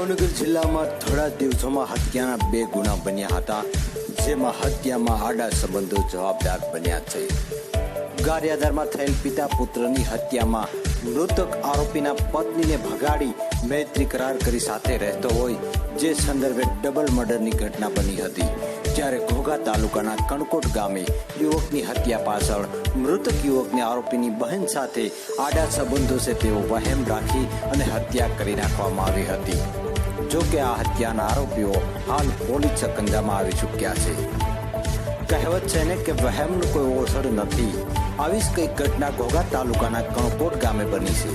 ભાવનગર જિલ્લામાં થોડા દિવસોમાં હત્યાના 2 ગુના બન્યા હતા, જેમાં હત્યામાં આડા સંબંધો જવાબદાર બન્યા છે. ગારિયાધારમાં થયેલ પિતા પુત્રની હત્યામાં મૃતક આરોપીના પત્નીને ભગાડી મૈત્રી કરાર કરી સાથે રહેતો હોય, જે સંદર્ભે ડબલ મર્ડરની ઘટના બની હતી. જ્યારે ઘોઘા તાલુકાના કણકોટ ગામે યુવકની હત્યા પાછળ મૃતક યુવકને આરોપીની બહેન સાથે આડા સંબંધો છે તેવો વહેમ રાખી અને હત્યા કરી નાખવામાં આવી હતી. જો કે આ હત્યાના આરોપીઓ હાલ પોલીસ સકંજામાં આવી ચૂક્યા છે. કહેવત છે ને કે વહેમનું કોઈ ઓસડ નથી. આવી જ કઈક ઘટના ઘોઘા તાલુકાના કણકોટ ગામે બની છે.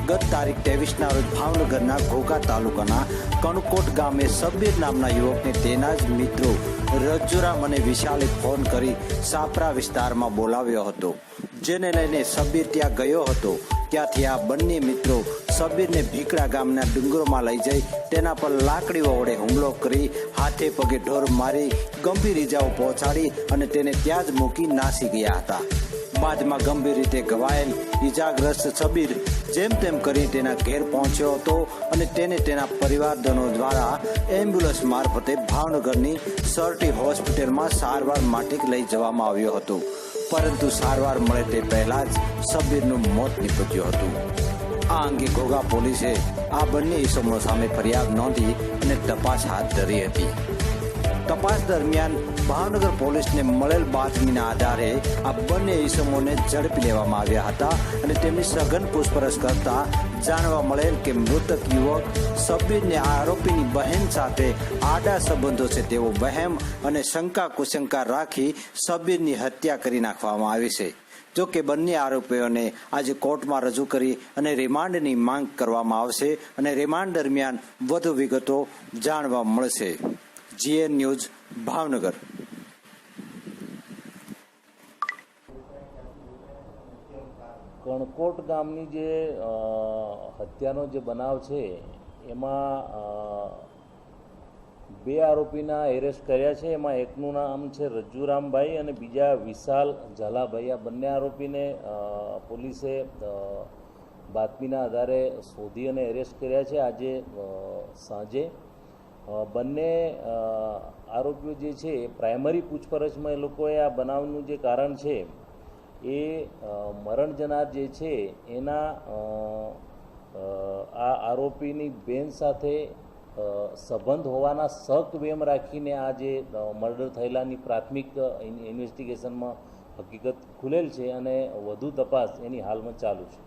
ગત તારીખ 23ના રોજ ભાવનગરના ઘોઘા તાલુકાના કણકોટ ગામે સબીર નામના યુવકને તેના જ મિત્રો રજુરામ અને વિશાલે ફોન કરી સાપરા વિસ્તારમાં બોલાવ્યો હતો, જેને લઈને સબીર ત્યાં ગયો હતો. ત્યાંથી આ બંને મિત્રો સબીરને ભીકડા ગામના ડુંગરોમાં લઈ જઈ તેના પર લાકડીઓ વડે હુમલો કરી હાથે પગે ઢોર મારી ગંભીર ઇજાઓ પહોંચાડી અને તેને ત્યાં જ મૂકી નાસી ગયા હતા. બાદમાં ગંભીર રીતે ઘવાયેલ ઇજાગ્રસ્ત સબીર જેમ તેમ કરી તેના ઘેર પહોંચ્યો હતો અને તેને તેના પરિવારજનો દ્વારા એમ્બ્યુલન્સ મારફતે ભાવનગરની સરટી હોસ્પિટલમાં સારવાર માટે લઈ જવામાં આવ્યો હતો. પરંતુ સારવાર મળે તે પહેલા જ સબીરનું મોત નીપજ્યું હતું. આ અંગે ઘોઘા પોલીસે આ બંને ઇસમો સામે ફરિયાદ નોંધી અને તપાસ હાથ ધરી હતી. તપાસ દરમિયાન ભાવનગર પોલીસને મળેલ બાતમીના આધારે આ બંને ઇસમોને ઝડપી લેવામાં આવ્યા હતા અને તેમની સઘન પૂછપરછ કરતા જાણવા મળેલ કે મૃતક યુવક સબીરને આરોપીની બહેન સાથે આડા સંબંધો છે તેવો વહેમ અને શંકા કુશંકા રાખી સબીરની હત્યા કરી નાખવામાં આવી છે. જો કે બંને આરોપીઓને આજે કોર્ટમાં રજૂ કરી અને રિમાન્ડની માંગ કરવામાં આવશે અને રિમાન્ડ દરમિયાન વધુ વિગતો જાણવા મળશે. GN news Bhavnagar. કણકોટ ગામની જે હત્યાનો જે બનાવ છે એમાં 2 આરોપીના એરેસ્ટ કર્યા છે. એમાં એકનું નામ છે રજુરામભાઈ અને બીજા વિશાલ ઝાલાભાઈ. આ બંને આરોપીને પોલીસે બાતમીના આધારે શોધી અને એરેસ્ટ કર્યા છે આજે સાંજે. બંને આરોપીઓ જે છે પ્રાઇમરી પૂછપરછમાં એ લોકોએ આ બનાવનું જે કારણ છે એ મરણ જનાર જે છે એના આ આરોપીની બેન સાથે સંબંધ હોવાના શક વેમ રાખીને આ જે મર્ડર થયેલાની પ્રાથમિક ઇન્વેસ્ટિગેશનમાં હકીકત ખુલેલ છે અને વધુ તપાસ એની હાલમાં ચાલુ છે.